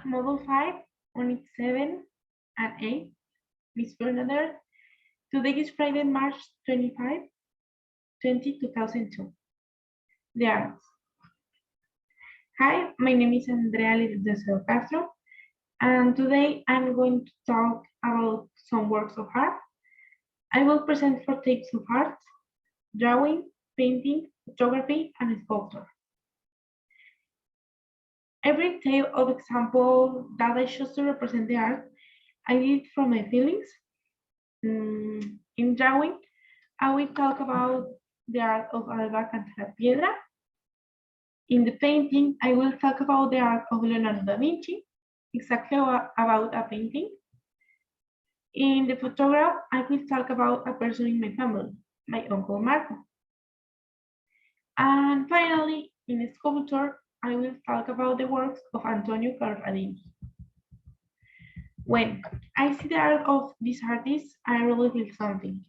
Model 5, Unit 7 and 8, Miss Bernadette. Today is Friday, March 25, 2002. The arts. Hi, my name is Andrea Lizeth Castro, and today I'm going to talk about some works of art. I will present 4 types of art: drawing, painting, photography, and sculpture. Every type of example that I choose to represent the art, I did from my feelings. In drawing, I will talk about the art of Alba Cantalapiedra. In the painting, I will talk about the art of Leonardo da Vinci, exactly about a painting. In the photograph, I will talk about a person in my family, my uncle Marco. And finally, in sculpture, I will talk about the works of Antonio Carradini. When I see the art of these artists, I really feel something.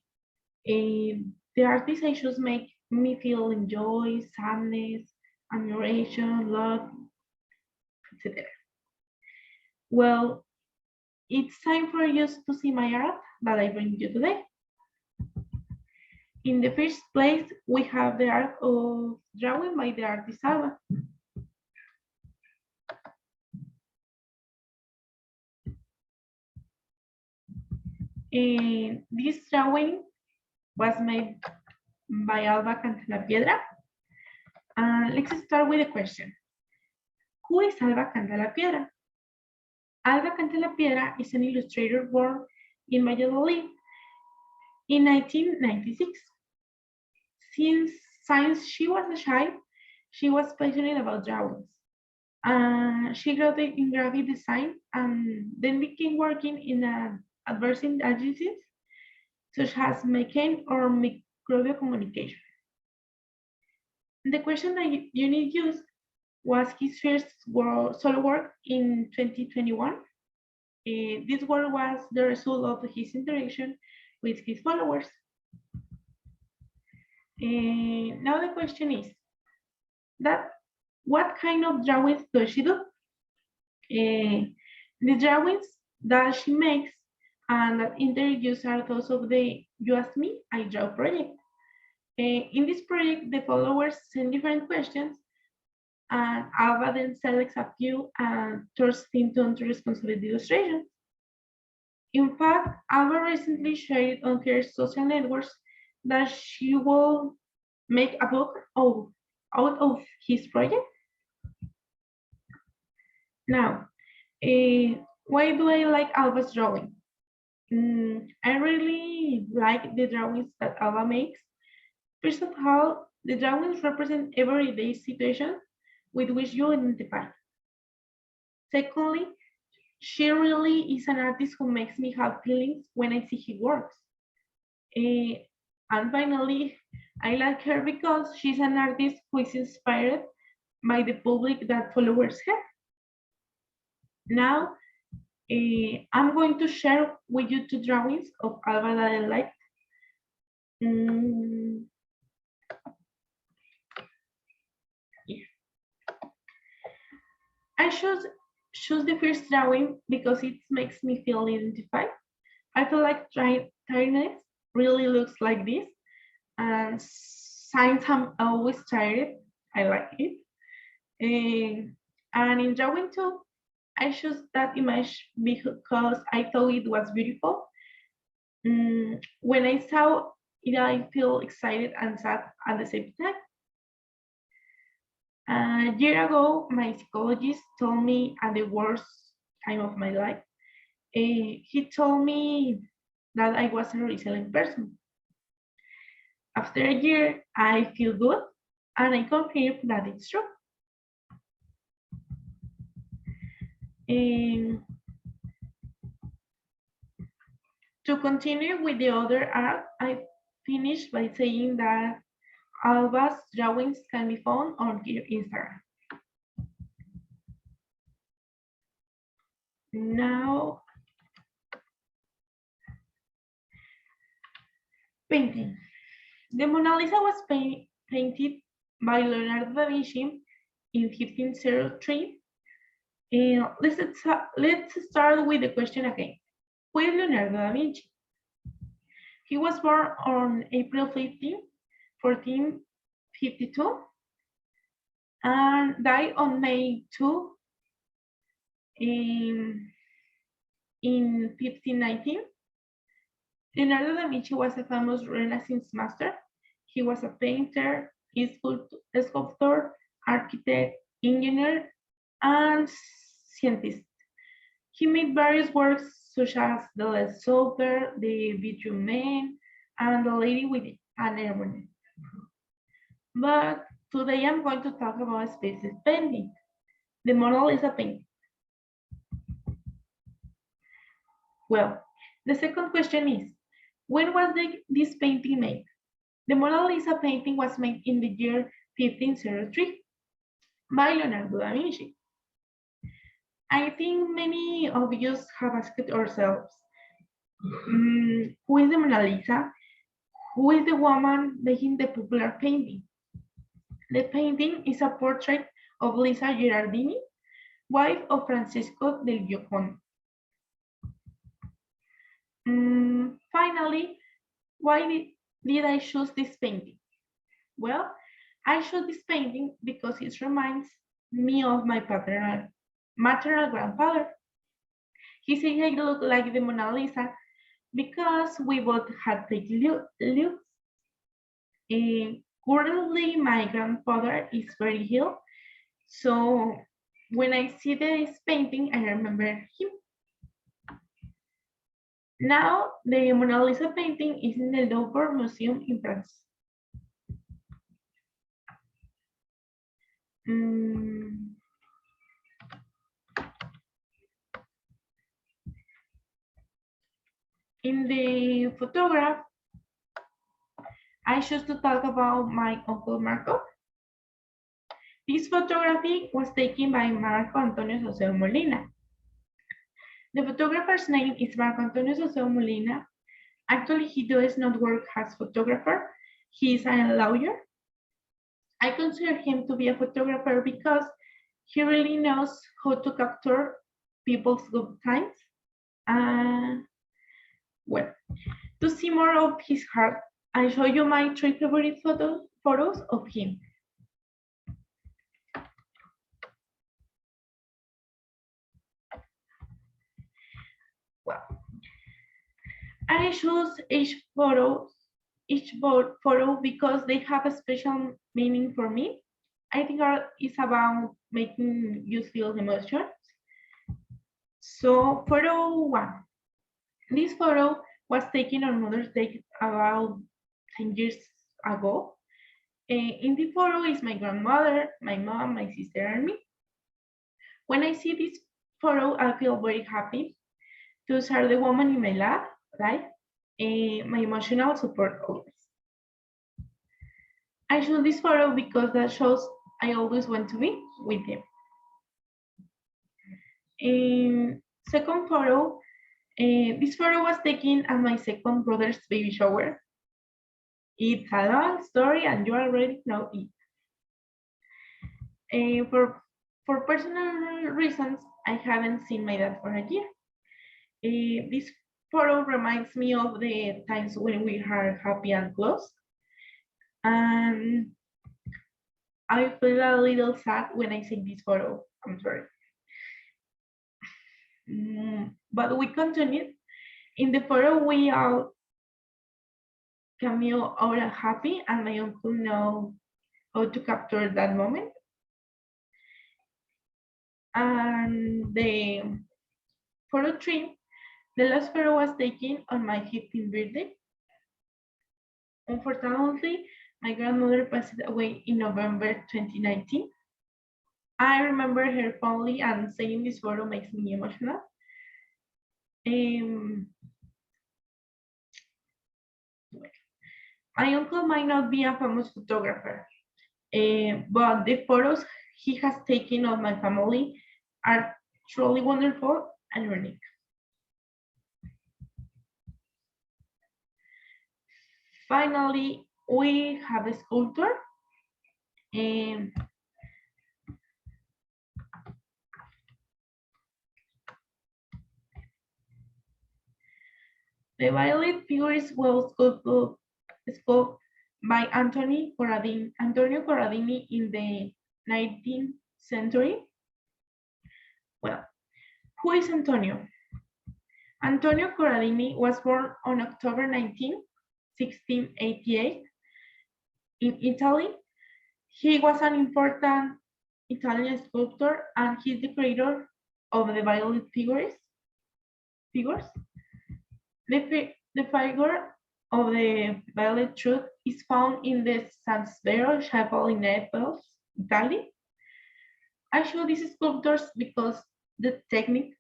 The artists I choose make me feel joy, sadness, admiration, love, etc. Well, it's time for you to see my art that I bring you today. In the first place, we have the art of drawing by the artist Alba. This drawing was made by Alba Cantalapiedra. Let's start with a question. Who is Alba Cantalapiedra? Alba Cantalapiedra is an illustrator born in Valladolid in 1996. Since she was a child, she was passionate about drawings. She graduated in graphic design and then began working in advertising agencies such as McCain or Microbial Communication. The question that Unit used was his first solo work in 2021. This work was the result of his interaction with his followers. Now the question is that what kind of drawings does she do? The drawings that she makes and that interviews are those of the You Ask Me, I Draw project. In this project, the followers send different questions, and Alba then selects a few and turns them into responsibility illustrations. In fact, Alba recently shared on her social networks that she will make a book out of his project. Now, why do I like Alba's drawing? I really like the drawings that Alba makes. First of all, the drawings represent everyday situations with which you identify. Secondly, she really is an artist who makes me have feelings when I see her works. And finally, I like her because she's an artist who is inspired by the public that follows her. Now, I'm going to share with you 2 drawings of Alba that I like. Yeah. I choose the first drawing because it makes me feel identified. I feel like tiredness really looks like this, and since I'm always tired, I like it. And in drawing 2, I chose that image because I thought it was beautiful. When I saw it, I feel excited and sad at the same time. A year ago, my psychologist told me at the worst time of my life, he told me that I was a resilient person. After a year, I feel good, and I confirm that it's true. To continue with the other art, I finished by saying that Alba's drawings can be found on her Instagram. Now, painting. The Mona Lisa was painted by Leonardo da Vinci in 1503. Let's start with the question again. Who is Leonardo da Vinci? He was born on April 15, 1452, and died on May 2 in 1519. Leonardo da Vinci was a famous Renaissance master. He was a painter, sculptor, architect, engineer, and scientist. He made various works such as The Last Supper, The Vitruvian Man, and The Lady with an Ebony. But today I'm going to talk about a specific painting, the Mona Lisa painting. Well, the second question is, when was this painting made? The Mona Lisa painting was made in the year 1503 by Leonardo da Vinci. I think many of us have asked ourselves, who is the Mona Lisa? Who is the woman making the popular painting? The painting is a portrait of Lisa Gherardini, wife of Francisco del Giocondo. Finally, why did I choose this painting? Well, I chose this painting because it reminds me of my maternal grandfather. He said I look like the Mona Lisa because we both had taken looks. Currently, my grandfather is very ill, so when I see this painting, I remember him. Now, the Mona Lisa painting is in the Louvre Museum in France. In the photograph, I choose to talk about my uncle Marco. This photography was taken by Marco Antonio Saucedo Molina. The photographer's name is Marco Antonio Saucedo Molina. Actually, he does not work as photographer. He is a lawyer. I consider him to be a photographer because he really knows how to capture people's good times. Well, to see more of his heart, I show you my 3 favorite photos of him. Well, I choose each photo because they have a special meaning for me. I think art is about making you feel emotions. So photo 1. This photo was taken on Mother's Day about 10 years ago. In the photo is my grandmother, my mom, my sister, and me. When I see this photo, I feel very happy. Those are the women in my life, my emotional support always. I choose this photo because that shows I always want to be with them. Second photo, this photo was taken at my second brother's baby shower. It's a long story and you already know it. For personal reasons, I haven't seen my dad for a year. This photo reminds me of the times when we are happy and close. And I feel a little sad when I see this photo. I'm sorry. But we continued. In the photo, we all Camille are happy, and my uncle know how to capture that moment. And the photo 3, the last photo was taken on my 15th birthday. Unfortunately, my grandmother passed away in November 2019. I remember her fondly, and seeing this photo makes me emotional. My uncle might not be a famous photographer, but the photos he has taken of my family are truly wonderful and unique. Finally, we have a sculptor. The violet figures were sculpted by Antonio Corradini in the 19th century. Well, who is Antonio? Antonio Corradini was born on October 19, 1688 in Italy. He was an important Italian sculptor and he's the creator of the violet figures. The figure of the violet truth is found in the Saucedo chapel in Naples, Italy. I show these sculptures because the technique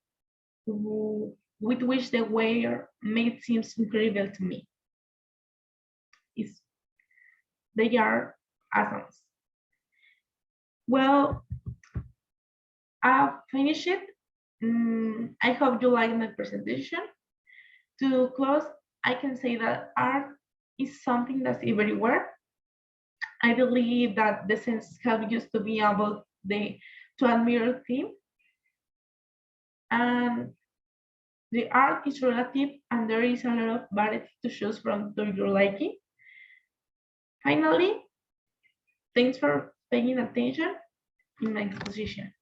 with which they were made seems incredible to me. They are awesome. Well, I've finished it. I hope you like my presentation. To close, I can say that art is something that's everywhere. I believe that the sense have used to be about to admire theme, and the art is relative, and there is a lot of variety to choose from to your liking. Finally, thanks for paying attention in my exposition.